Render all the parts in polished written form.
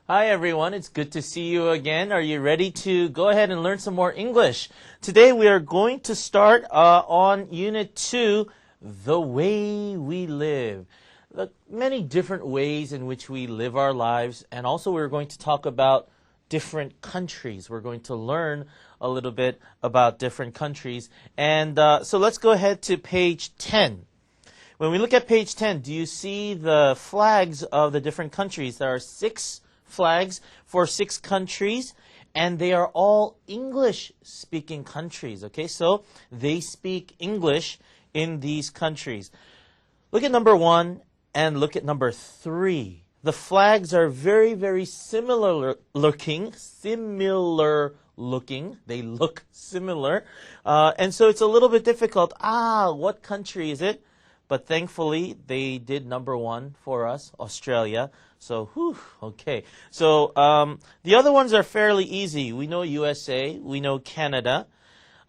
Hi everyone, it's good to see you again. Are you ready to go ahead and learn some more English? Today we are going to start on Unit 2, The Way We Live. The many different ways in which we live our lives, and also we're going to talk about different countries. We're going to learn a little bit about different countries. And so let's go ahead to page 10. When we look at page 10, do you see the flags of the different countries? There are 6 flags for 6 countries, and they are all English-speaking countries, okay? So they speak English in these countries. Look at number 1 and look at number 3. The flags are very, very similar looking. They look similar. And so it's a little bit difficult. What country is it? But thankfully, they did number 1 for us, Australia. So, okay. So, the other ones are fairly easy. We know USA. We know Canada.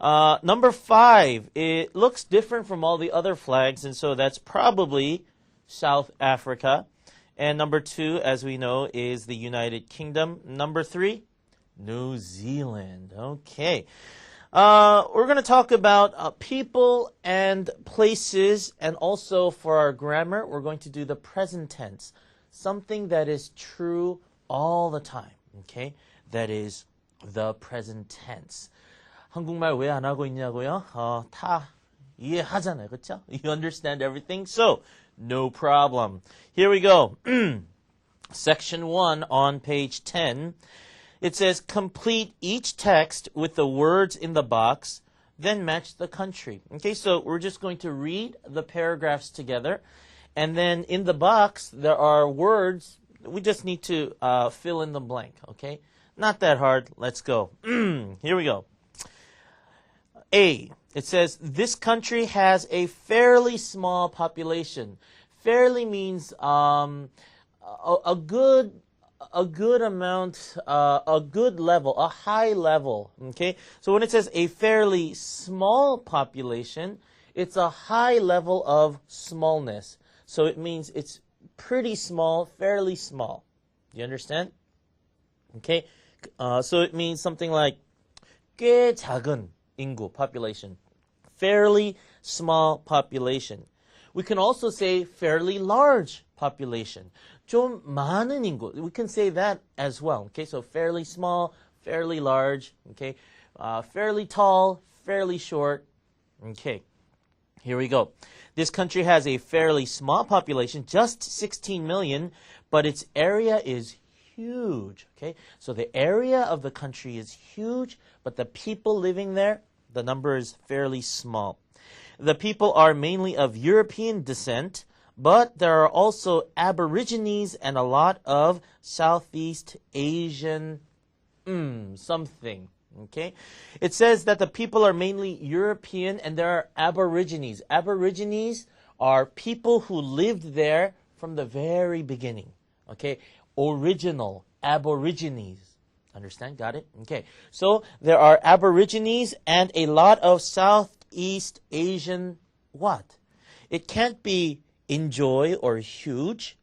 Number 5, it looks different from all the other flags, and so that's probably South Africa. And number 2, as we know, is the United Kingdom. Number 3, New Zealand. Okay. We're going to talk about people and places, and also for our grammar, we're going to do the present tense. Something that is true all the time. Okay? That is the present tense. 한국말 왜 안 하고 있냐고요? 다 이해하잖아요. 그렇죠? You understand everything? So, no problem. Here we go. Section 1 on page 10. It says, complete each text with the words in the box, then match the country. Okay, so we're just going to read the paragraphs together. And then in the box, there are words. We just need to fill in the blank, okay? Not that hard. Let's go. Here we go. A, it says, this country has a fairly small population. Fairly means a good amount, a good level, a high level, okay? So when it says a fairly small population, it's a high level of smallness. So it means it's pretty small, fairly small. Do you understand? Okay? So it means something like 꽤 작은 인구, population. Fairly small population. We can also say fairly large population. 좀 많은 인구. We can say that as well. Okay, so fairly small, fairly large. Okay, fairly tall, fairly short. Okay, here we go. This country has a fairly small population, just 16 million, but its area is huge. Okay, so the area of the country is huge, but the people living there, the number is fairly small. The people are mainly of European descent, but there are also Aborigines and a lot of Southeast Asian something. Okay? It says that the people are mainly European and there are Aborigines. Aborigines are people who lived there from the very beginning. Okay? Original Aborigines. Understand? Got it? Okay. So there are Aborigines and a lot of Southeast Asian what? It can't be enjoy or huge.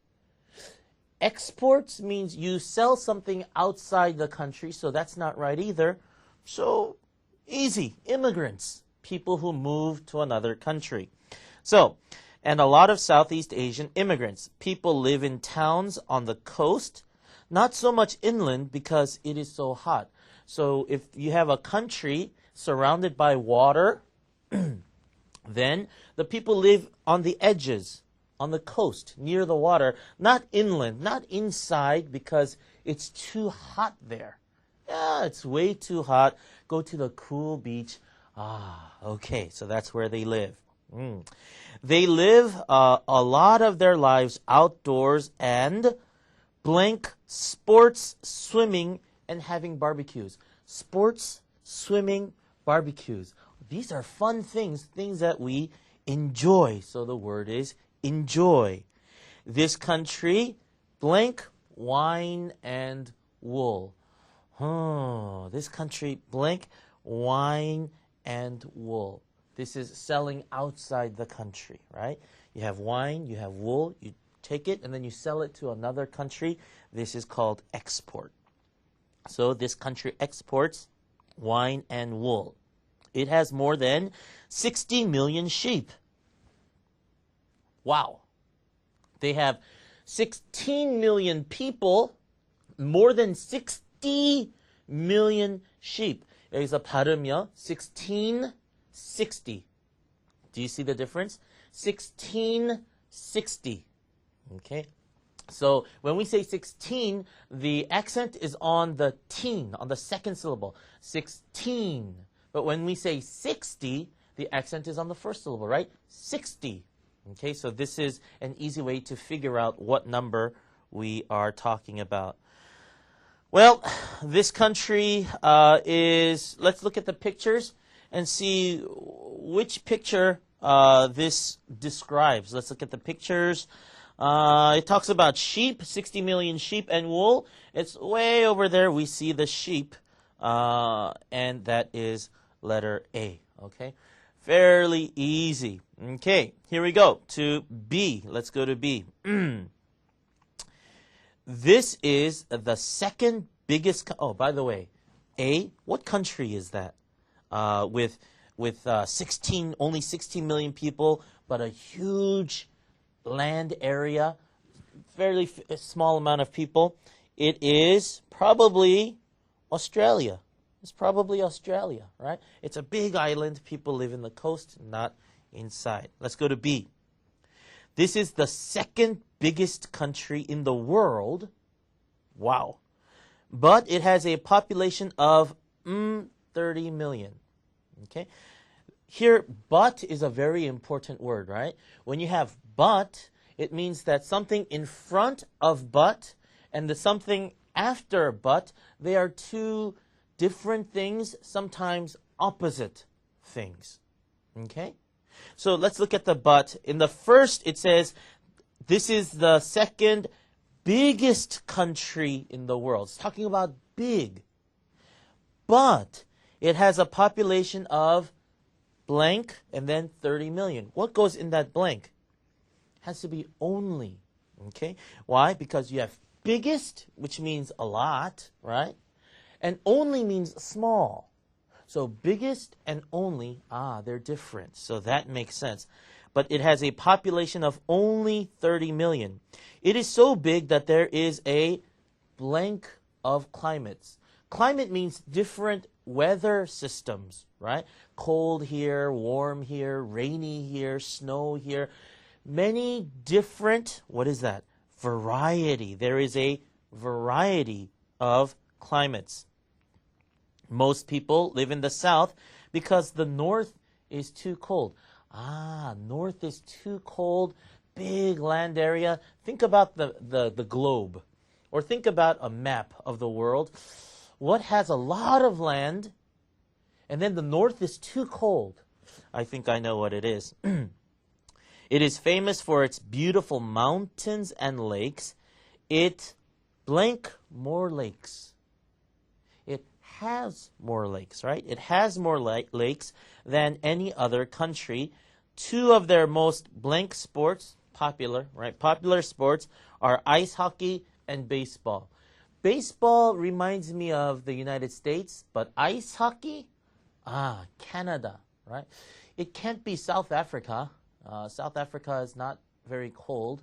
Exports means you sell something outside the country, so that's not right either. So easy. Immigrants, people who move to another country. So, and a lot of Southeast Asian immigrants. People live in towns on the coast, not so much inland because it is so hot. So if you have a country surrounded by water, then the people live on the edges, on the coast, near the water, not inland, not inside because it's too hot there. Yeah, it's way too hot. Go to the cool beach. Okay, so that's where they live. They live a lot of their lives outdoors and blank sports, swimming, and having barbecues. Sports, swimming, barbecues. These are fun things that we enjoy. So the word is enjoy. This country, blank, wine, and wool. This country, blank, wine, and wool. This is selling outside the country, right? You have wine, you have wool, you take it and then you sell it to another country. This is called export. So this country exports wine and wool. It has more than 60 million sheep. Wow. They have 16 million people, more than 60 million sheep. 여기서 발음이요. 1660. Do you see the difference? 1660. Okay. So when we say 16, the accent is on the teen, on the second syllable. 16. But when we say 60, the accent is on the first syllable, right? 60. Okay, so this is an easy way to figure out what number we are talking about. Well, this country let's look at the pictures and see which picture this describes. Let's look at the pictures. It talks about sheep, 60 million sheep and wool. It's way over there. We see the sheep, and that is letter A. Okay, fairly easy. Okay, here we go to B. Let's go to B. This is the second biggest. Oh, by the way, A. What country is that? With 16, only 16 million people, but a huge land area, fairly small amount of people. It is probably Australia. It's probably Australia, right? It's a big island. People live in the coast, not inside. Let's go to B. This is the second biggest country in the world. Wow. But it has a population of 30 million. Okay. Here, but is a very important word, right? When you have but, it means that something in front of but and the something after but, they are two different things, sometimes opposite things. Okay? So let's look at the but. In the first, it says, this is the second biggest country in the world. It's talking about big. But it has a population of blank and then 30 million. What goes in that blank? It has to be only. Okay? Why? Because you have biggest, which means a lot, right? And only means small. So biggest and only, they're different. So that makes sense. But it has a population of only 30 million. It is so big that there is a blank of climates. Climate means different weather systems, right? Cold here, warm here, rainy here, snow here. Many different, what is that? Variety. There is a variety of climates. Most people live in the south because the north is too cold. North is too cold, big land area. Think about the globe, or think about a map of the world. What has a lot of land, and then the north is too cold? I think I know what it is. It is famous for its beautiful mountains and lakes. It blank more lakes. It has more lakes, right? It has more lakes than any other country. Two of their most blank sports, popular sports, are ice hockey and baseball. Baseball reminds me of the United States, but ice hockey, Canada, right? It can't be South Africa. South Africa is not very cold.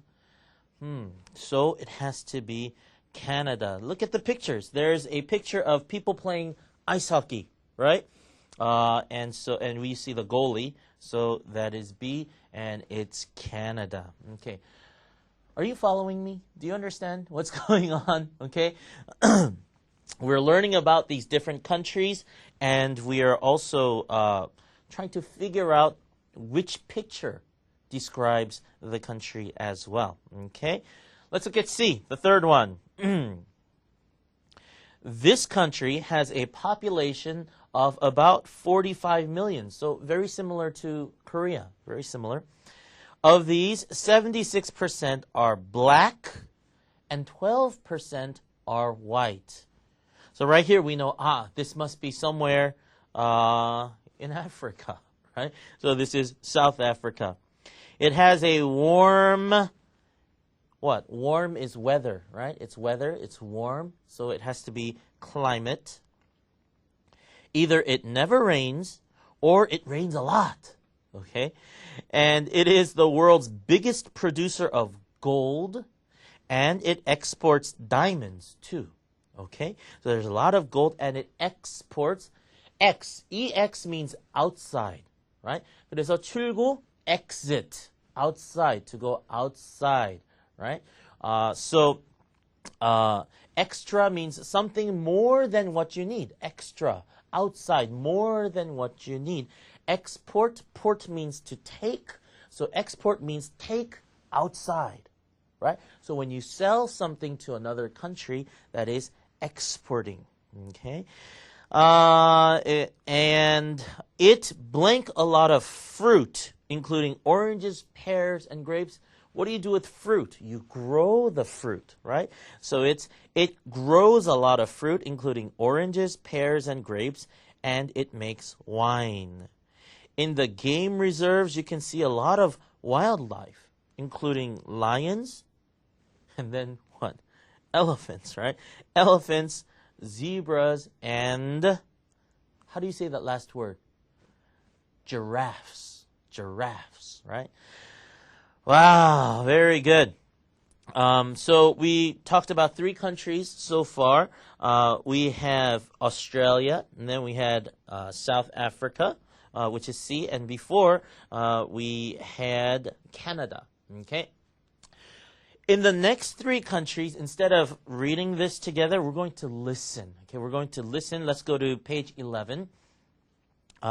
So it has to be Canada. Look at the pictures. There's a picture of people playing ice hockey, right? And we see the goalie. So that is B, and it's Canada. Okay. Are you following me? Do you understand what's going on? Okay. We're learning about these different countries, and we are also trying to figure out which picture describes the country as well. Okay. Let's look at C, the third one. This country has a population of about 45 million. So very similar to Korea. Very similar. Of these, 76% are black and 12% are white. So right here we know, this must be somewhere in Africa, right? So this is South Africa. It has a warm what? Warm is weather, right? It's weather, it's warm, so it has to be climate. Either it never rains or it rains a lot, okay? And it is the world's biggest producer of gold, and it exports diamonds too, okay? So there's a lot of gold, and it exports. EX means outside, right? 그래서 출구, exit, outside, to go outside, right? Extra means something more than what you need. Extra, outside, more than what you need. Export, port means to take. So export means take outside, right? So when you sell something to another country, that is exporting, okay? And it blank a lot of fruit, including oranges, pears, and grapes. What do you do with fruit? You grow the fruit, right? So it grows a lot of fruit, including oranges, pears, and grapes, and it makes wine. In the game reserves, you can see a lot of wildlife, including lions, and then what? Elephants, right? Elephants, zebras, and how do you say that last word? Giraffes. Giraffes, right? Wow, very good. So we talked about 3 countries so far. We have Australia, and then we had South Africa, which is C, and before we had Canada. Okay. In the next 3 countries, instead of reading this together, we're going to listen. Okay, we're going to listen. Let's go to page 11,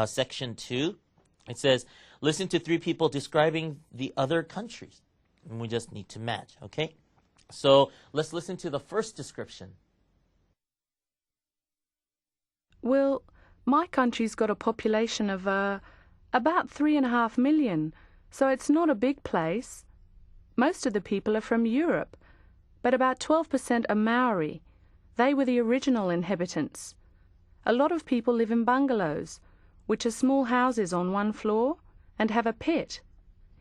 section 2. It says, listen to 3 people describing the other countries. And we just need to match, okay? So let's listen to the first description. Well, my country's got a population of about 3.5 million, so it's not a big place. Most of the people are from Europe, but about 12% are Maori. They were the original inhabitants. A lot of people live in bungalows, which are small houses on one floor, and have a pet.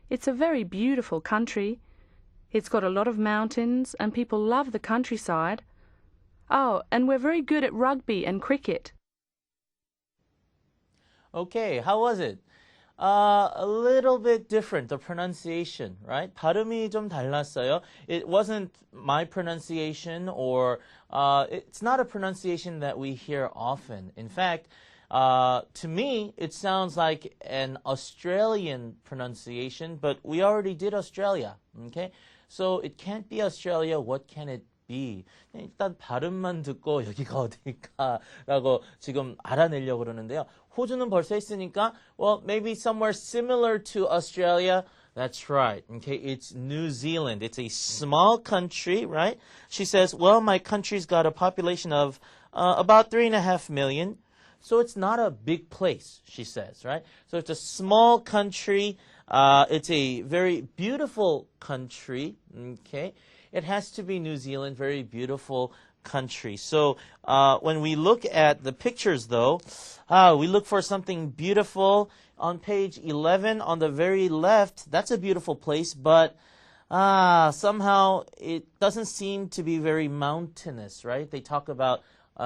It's a very beautiful country. It's got a lot of mountains, and people love the countryside. Oh, and we're very good at rugby and cricket. Okay, how was it? A little bit different, the pronunciation, right? 발음이 좀 달랐어요. It wasn't my pronunciation, or it's not a pronunciation that we hear often. In fact, to me, it sounds like an Australian pronunciation, but we already did Australia, okay? So it can't be Australia. What can it be? 일단 발음만 듣고 여기가 어딜까라고 지금 알아내려고 그러는데요. 호주는 벌써 했으니까, well, maybe somewhere similar to Australia. That's right. Okay, it's New Zealand. It's a small country, right? She says, well, my country's got a population of about 3.5 million. So it's not a big place, she says, right? So it's a small country. It's a very beautiful country, okay? It has to be New Zealand, very beautiful country. So when we look at the pictures, though, we look for something beautiful. On page 11, on the very left, that's a beautiful place, but somehow it doesn't seem to be very mountainous, right? They talk about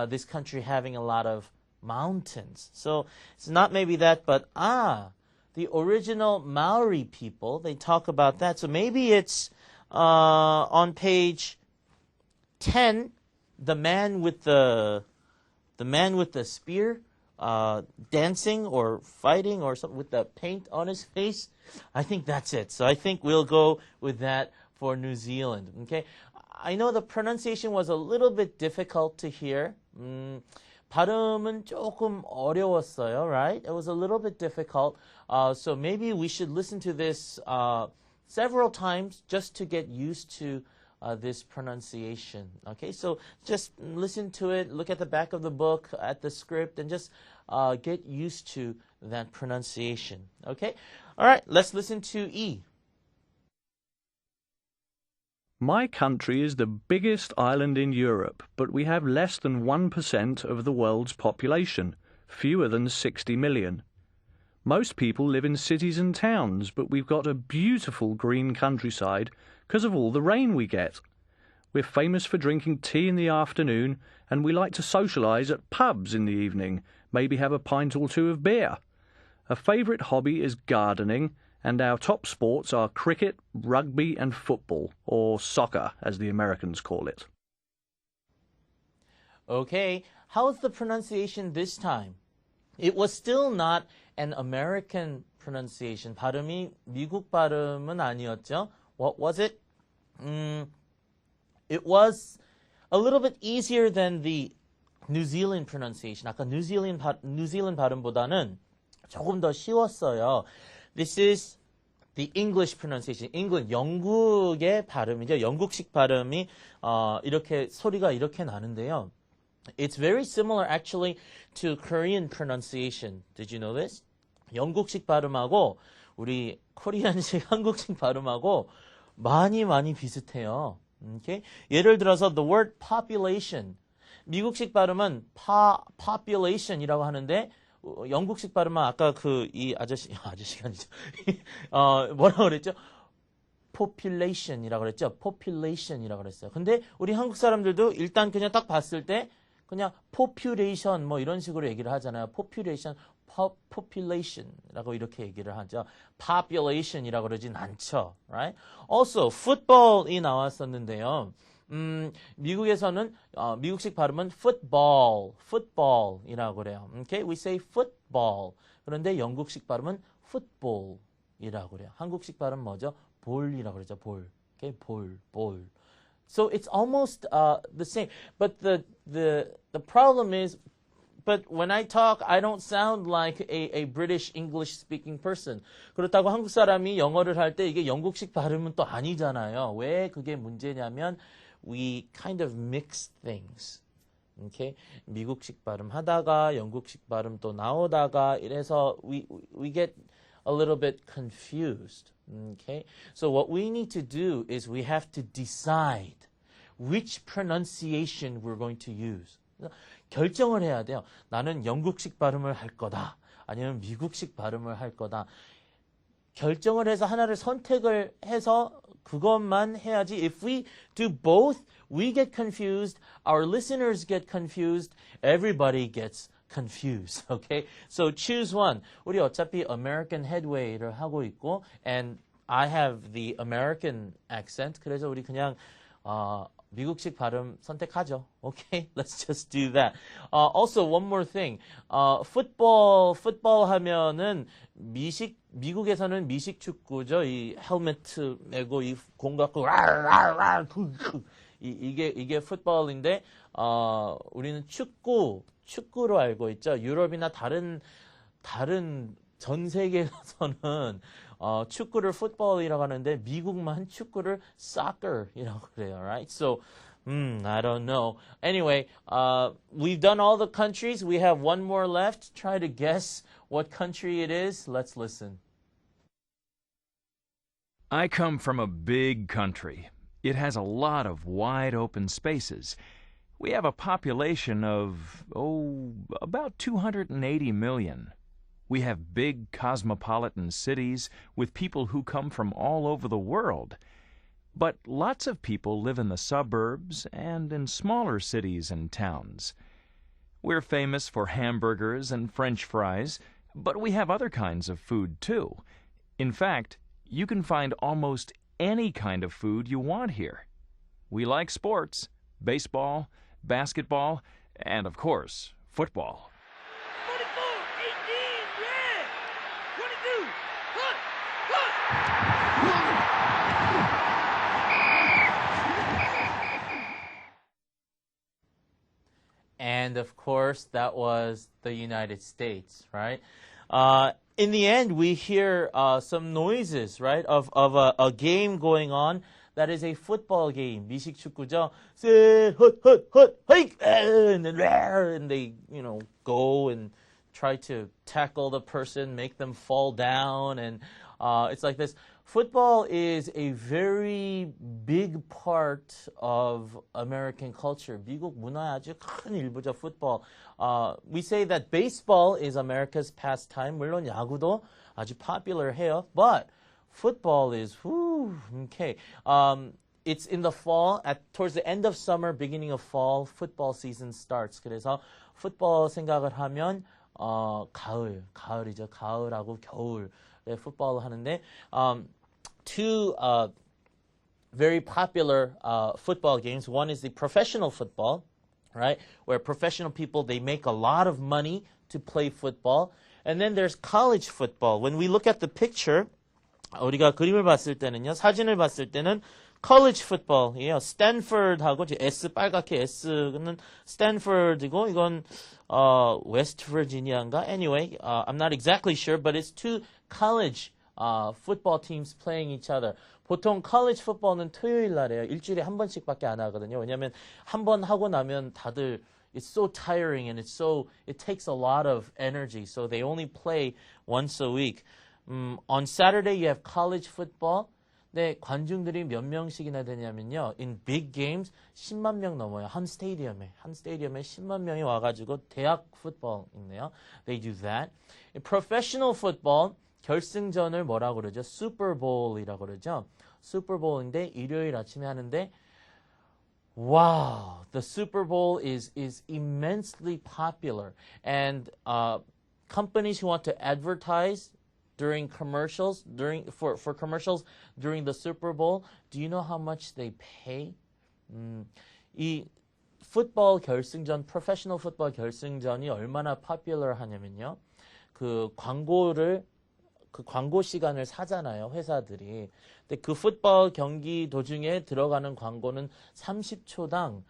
this country having a lot of mountains. So it's not maybe that, but the original Maori people, they talk about that. So maybe it's on page 10, the man with the spear dancing or fighting or something with the paint on his face. I think that's it. So I think we'll go with that for New Zealand. Okay, I know the pronunciation was a little bit difficult to hear. 발음은 조금 어려웠어요, right? It was a little bit difficult. So maybe we should listen to this several times just to get used to this pronunciation. Okay, so just listen to it, look at the back of the book, at the script, and just get used to that pronunciation. Okay, all right, let's listen to E. My country is the biggest island in Europe, but we have less than 1% of the world's population, fewer than 60 million. Most people live in cities and towns, but we've got a beautiful green countryside because of all the rain we get. We're famous for drinking tea in the afternoon, and we like to socialise at pubs in the evening, maybe have a pint or two of beer. A favourite hobby is gardening, and our top sports are cricket, rugby and football, or soccer as the Americans call it. Okay, how's the pronunciation this time? It was still not an American pronunciation. 발음이 미국 발음은 아니었죠. What was it? It was a little bit easier than the New Zealand pronunciation. 아까 New Zealand 발음보다는 조금 더 쉬웠어요. This is the English pronunciation. England, 영국의 발음이죠. 영국식 발음이 이렇게 소리가 이렇게 나는데요. It's very similar actually to Korean pronunciation. Did you know this? 영국식 발음하고 우리 코리안식 한국식 발음하고 많이 비슷해요. Okay? 예를 들어서 the word population. 미국식 발음은 population이라고 하는데 영국식 발음은 아까 이 아저씨가 아니죠. 뭐라고 그랬죠? population이라고 그랬죠. population이라고 그랬어요. 근데 우리 한국 사람들도 일단 그냥 딱 봤을 때 그냥 population 뭐 이런 식으로 얘기를 하잖아요. population이라고 이렇게 얘기를 하죠. population이라고 그러진 않죠. Right? Also, football이 나왔었는데요. 미국에서는 미국식 발음은 football이라고 그래요. Okay? We say football. 그런데 영국식 발음은 football이라고 그래요. 한국식 발음 뭐죠? 볼이라고 그러죠. 볼. Okay? 볼. So it's almost the same. But the problem is, but when I talk, I don't sound like a British English speaking person. 그렇다고 한국 사람이 영어를 할 때 이게 영국식 발음은 또 아니잖아요. 왜 그게 문제냐면 we kind of mix things. Okay? 미국식 발음 하다가 영국식 발음 또 나오다가 이래서 we get a little bit confused. Okay? So what we need to do is we have to decide which pronunciation we're going to use. 결정을 해야 돼요. 나는 영국식 발음을 할 거다. 아니면 미국식 발음을 할 거다. 결정을 해서 하나를 선택을 해서 그것만 해야지. If we do both, we get confused, our listeners get confused, everybody gets confused. Okay? So choose one. 우리 어차피 American Headway를 하고 있고, and I have the American accent. 그래서 우리 그냥 미국식 발음 선택하죠. Okay, let's just do that. Also, one more thing. football 하면은 미국에서는 미식 축구죠. 이 헬멧 메고 이 공 갖고 이게 football인데 우리는 축구로 알고 있죠. 유럽이나 다른 전 세계에서는 축구를 football이라고 하는데 미국만 축구를 soccer이라고 그래요, right? So, I don't know. Anyway, we've done all the countries. We have one more left. Try to guess what country it is. Let's listen. I come from a big country. It has a lot of wide open spaces. We have a population of, about 280 million. We have big cosmopolitan cities with people who come from all over the world. But lots of people live in the suburbs and in smaller cities and towns. We're famous for hamburgers and French fries, but we have other kinds of food too. In fact, you can find almost any kind of food you want here. We like sports, baseball, basketball, and of course, football. And of course, that was the United States, right? In the end, we hear some noises, right, of a game going on that is a football game. 미식 축구죠. And they, go and try to tackle the person, make them fall down, and it's like this. Football is a very big part of American culture. 미국 문화의 아주 큰 일부죠, football. We say that baseball is America's pastime. 물론 야구도 아주 popular 해요. But Football is, whew, okay. It's in the fall, towards the end of summer, beginning of fall, football season starts. 그래서 football 생각을 하면 가을이죠. 가을하고 겨울에 football 하는데 two very popular football games. One is the professional football, right? Where professional people, they make a lot of money to play football. And then there's college football. When we look at the picture, 우리가 그림을 봤을 때는요, 사진을 봤을 때는 college football이에요. 스탠퍼드하고 S 빨갛게 S는 스탠퍼드이고 이건 웨스트 버지니아인가? Anyway, I'm not exactly sure, but it's two college football teams playing each other. 보통 college football는 토요일 날 해요. 일주일에 한 번씩밖에 안 하거든요. 왜냐하면 한 번 하고 나면 다들 it's so tiring and it takes a lot of energy. So they only play once a week. On Saturday you have college football. 네, 관중들이 몇 명씩이나 되냐면요. In big games 10만 명 넘어요. 한 스테디엄에 10만 명이 와가지고 대학 풋볼 있네요. They do that. Professional football 결승전을 뭐라고 그러죠? 슈퍼볼이라고 그러죠. 슈퍼볼인데 일요일 아침에 하는데 wow, the Super Bowl is immensely popular, and companies who want to advertise during commercials, for commercials during the Super Bowl, do you know how much they pay? 이 football 결승전, professional football 결승전이 얼마나 popular 하냐면요, 그 광고 시간을 사잖아요, 회사들이. 근데 그 풋볼 경기 도중에 들어가는 광고는 30초당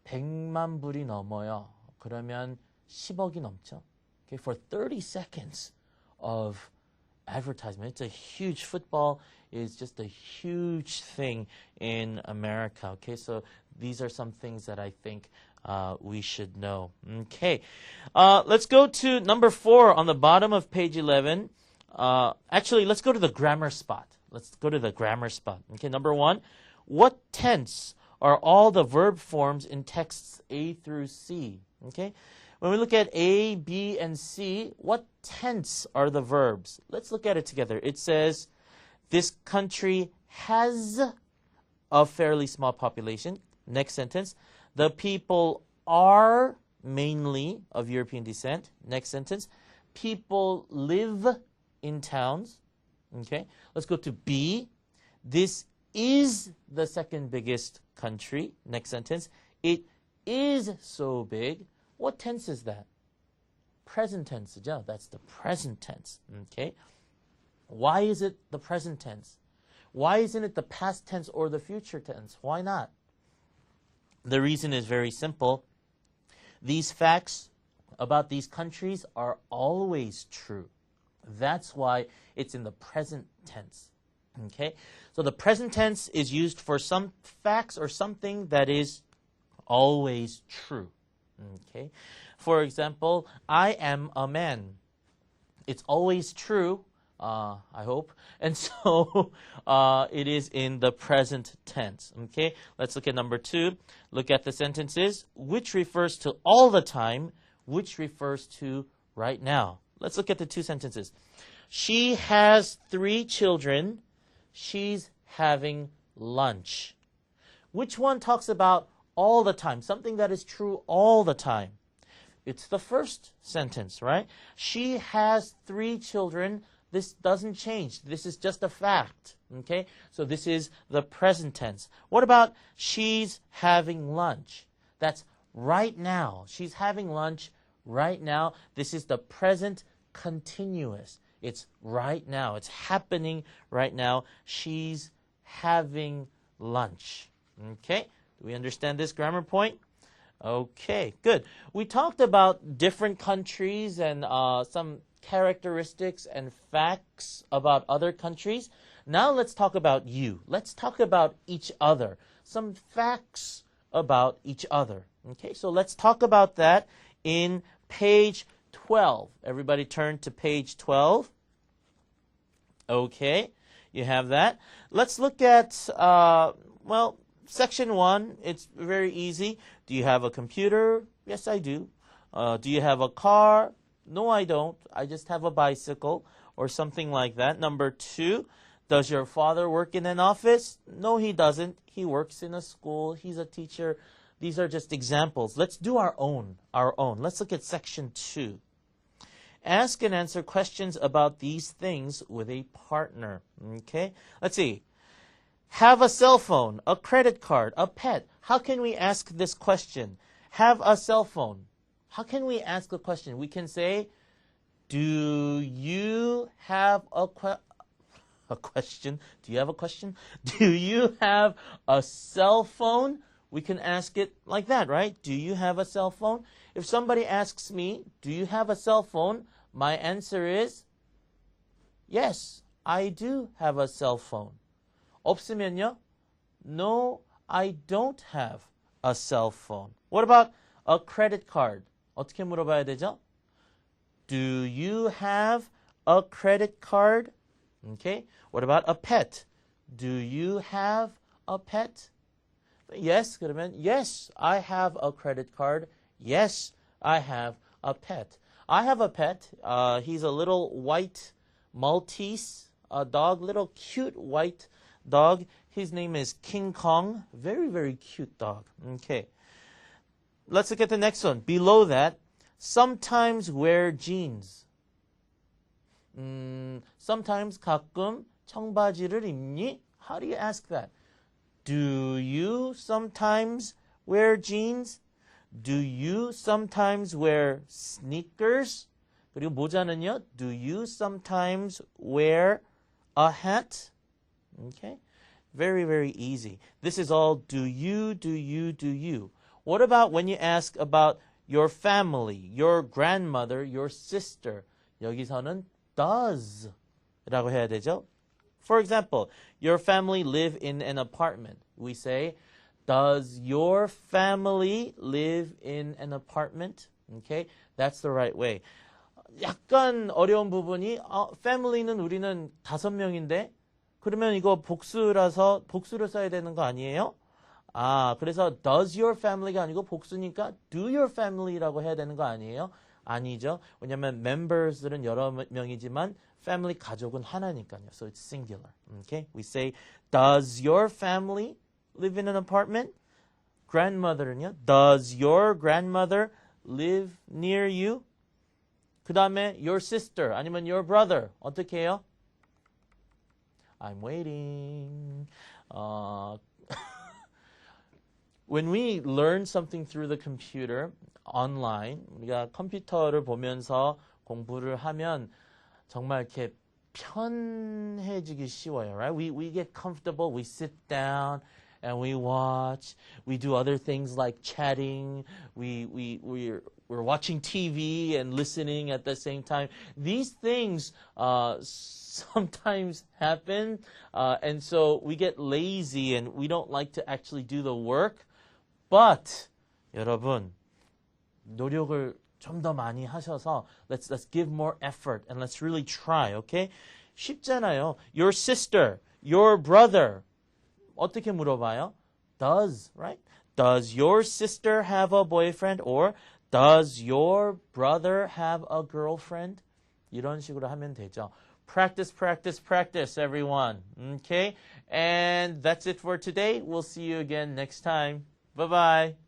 100만 불이 넘어요. 그러면 10억이 넘죠. Okay, for 30 seconds of advertisement. It's a huge, football is just a huge thing in America. Okay, so these are some things that I think we should know. Okay, let's go to number 4 on the bottom of page 11. Actually, let's go to the grammar spot. Okay, number 1, what tense are all the verb forms in texts A through C? Okay, when we look at A, B, and C, what tense are the verbs? Let's look at it together. It says, this country has a fairly small population. Next sentence, the people are mainly of European descent. Next sentence, people live in towns. Okay, let's go to B. This is the second biggest country. Next sentence, it is so big. What tense is that? Present tense. Yeah, that's the present tense. Okay, why is it the present tense? Why isn't it the past tense or the future tense? Why not? The reason is very simple. These facts about these countries are always true. That's why it's in the present tense. Okay? So the present tense is used for some facts or something that is always true. Okay? For example, I am a man. It's always true, I hope. And so it is in the present tense. Okay? Let's look at number 2. Look at the sentences. Which refers to all the time, which refers to right now. Let's look at the 2 sentences. She has 3 children. She's having lunch. Which one talks about all the time, something that is true all the time? It's the first sentence, right? She has 3 children. This doesn't change. This is just a fact, okay? So this is the present tense. What about she's having lunch? That's right now. She's having lunch right now. This is the present continuous. It's right now. It's happening right now. She's having lunch. Okay? Do we understand this grammar point? Okay, good. We talked about different countries and some characteristics and facts about other countries. Now let's talk about you. Let's talk about each other. Some facts about each other. Okay, so let's talk about that in page 12. Everybody turn to page 12. Okay, you have that. Let's look at, section 1. It's very easy. Do you have a computer? Yes, I do. Do you have a car? No, I don't. I just have a bicycle or something like that. Number 2, Does your father work in an office? No, he doesn't. He works in a school. He's a teacher. These are just examples. Let's do our own. Let's look at section 2. Ask and answer questions about these things with a partner. Okay? Let's see. Have a cell phone, a credit card, a pet. How can we ask this question? Have a cell phone. How can we ask the question? We can say, do you have a question? Do you have a question? Do you have a cell phone? We can ask it like that, right? Do you have a cell phone? If somebody asks me, do you have a cell phone? My answer is, yes, I do have a cell phone. 없으면요? No, I don't have a cell phone. What about a credit card? 어떻게 물어봐야 되죠? Do you have a credit card? Okay. What about a pet? Do you have a pet? Yes, 그러면 yes, I have a credit card. Yes, I have a pet. I have a pet. He's a little white Maltese dog, little cute white dog. His name is King Kong. Very, very cute dog. Okay. Let's look at the next one. Below that, sometimes wear jeans. Sometimes 가끔 청바지를 입니? How do you ask that? Do you sometimes wear jeans? Do you sometimes wear sneakers? 그리고 모자는요? Do you sometimes wear a hat? Okay? Very, very easy. This is all do you, do you, do you. What about when you ask about your family, your grandmother, your sister? 여기서는 does 라고 해야 되죠. For example, your family live in an apartment. We say, does your family live in an apartment? Okay, that's the right way. 약간 어려운 부분이 family는 우리는 5명인데 그러면 이거 복수라서 복수를 써야 되는 거 아니에요? 그래서 does your family가 아니고 복수니까 do your family라고 해야 되는 거 아니에요? 아니죠. 왜냐면 members들은 여러 명이지만 family 가족은 하나니까요. So it's singular. Okay? We say, does your family live in an apartment? Grandmother는요. Does your grandmother live near you? 그 다음에 your sister 아니면 your brother 어떻게 해요? I'm waiting. When we learn something through the computer, online, 우리가 컴퓨터를 보면서 공부를 하면 정말 이렇게 편해지기 쉬워요, right? We get comfortable, we sit down and we watch. We do other things like chatting. We're watching TV and listening at the same time. These things sometimes happen, and so we get lazy and we don't like to actually do the work. But 여러분 노력을 좀 더 많이 하셔서 let's give more effort and let's really try, okay? 쉽잖아요. Your sister, your brother. 어떻게 물어봐요? Does, right? Does your sister have a boyfriend? Or does your brother have a girlfriend? 이런 식으로 하면 되죠. Practice, practice, practice, everyone. Okay? And that's it for today. We'll see you again next time. Bye-bye.